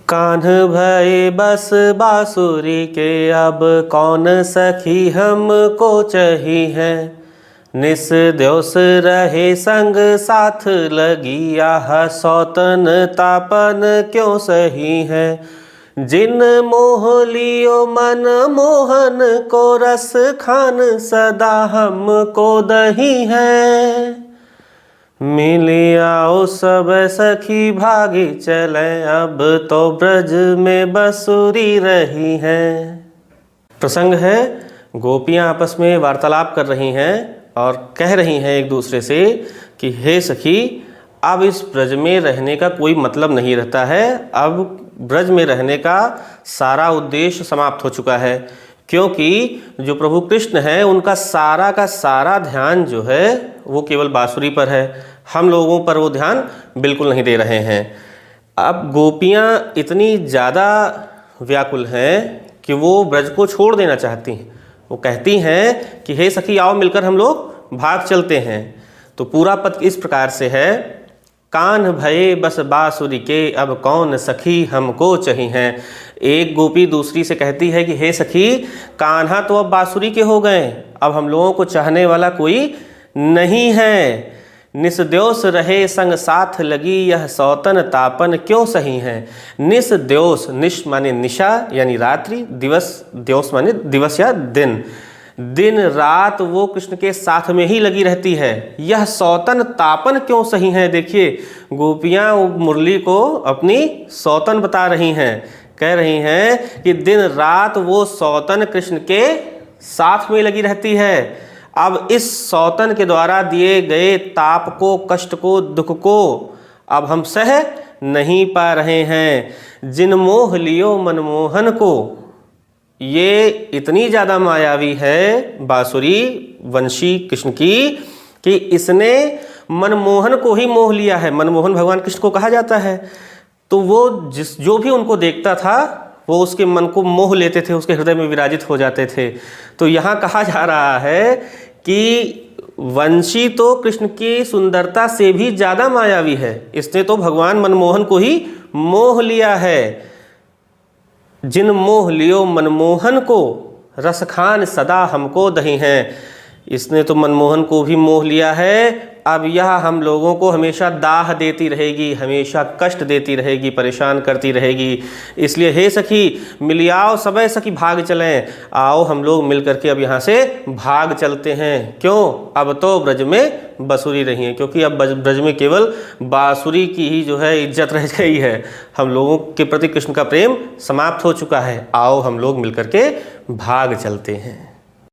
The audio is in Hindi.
कान्ह भये बस बांसुरी के, अब कौन सखी हमको चही है। निस दिवस रहे संग साथ लगी, आह सौतन तापन क्यों सही है। जिन मोह लियो मन मोहन को, रस खान सदा हमको दही है। मिली आओ सब सखी भागी चले, अब तो ब्रज में बसुरी रही है। प्रसंग है, गोपियाँ आपस में वार्तालाप कर रही हैं और कह रही हैं एक दूसरे से कि हे सखी, अब इस ब्रज में रहने का कोई मतलब नहीं रहता है। अब ब्रज में रहने का सारा उद्देश्य समाप्त हो चुका है, क्योंकि जो प्रभु कृष्ण हैं उनका सारा का सारा ध्यान जो है वो केवल बांसुरी पर है। हम लोगों पर वो ध्यान बिल्कुल नहीं दे रहे हैं। अब गोपियाँ इतनी ज़्यादा व्याकुल हैं कि वो ब्रज को छोड़ देना चाहती हैं। वो कहती हैं कि हे सखी, आओ मिलकर हम लोग भाग चलते हैं। तो पूरा पद इस प्रकार से है, कान्ह भये बस बांसुरी के, अब कौन सखी हमको चही हैं। एक गोपी दूसरी से कहती है कि हे सखी, कान्हा तो अब बांसुरी के हो गए, अब हम लोगों को चाहने वाला कोई नहीं है। निस दिवस रहे संग साथ लगी, यह सौतन तापन क्यों सही है। निस दिवस, निश माने निशा यानी रात्रि, दिवस दिवस माने दिवस या दिन, दिन रात वो कृष्ण के साथ में ही लगी रहती है। यह सौतन तापन क्यों सही है। देखिए, गोपियाँ मुरली को अपनी सौतन बता रही हैं, कह रही हैं कि दिन रात वो सौतन कृष्ण के साथ में लगी रहती है। अब इस सौतन के द्वारा दिए गए ताप को, कष्ट को, दुख को अब हम सह नहीं पा रहे हैं। जिन मोह लियो मनमोहन को, ये इतनी ज़्यादा मायावी है बांसुरी वंशी कृष्ण की कि इसने मनमोहन को ही मोह लिया है। मनमोहन भगवान कृष्ण को कहा जाता है। तो वो जो भी उनको देखता था वो उसके मन को मोह लेते थे, उसके हृदय में विराजित हो जाते थे। तो यहाँ कहा जा रहा है कि वंशी तो कृष्ण की सुंदरता से भी ज़्यादा मायावी है। इसने तो भगवान मनमोहन को ही मोह लिया है। जिन मोह लियो मनमोहन को, रस खान सदा हमको दही हैं। इसने तो मनमोहन को भी मोह लिया है। अब यह हम लोगों को हमेशा दाह देती रहेगी, हमेशा कष्ट देती रहेगी, परेशान करती रहेगी। इसलिए हे सखी, मिलियाओ सब सखी भाग चलें, आओ हम लोग मिल करके अब यहाँ से भाग चलते हैं। क्यों? अब तो ब्रज में बसुरी रही हैं, क्योंकि अब ब्रज में केवल बांसुरी की ही जो है इज्जत रह गई है। हम लोगों के प्रति कृष्ण का प्रेम समाप्त हो चुका है। आओ हम लोग मिल करके भाग चलते हैं।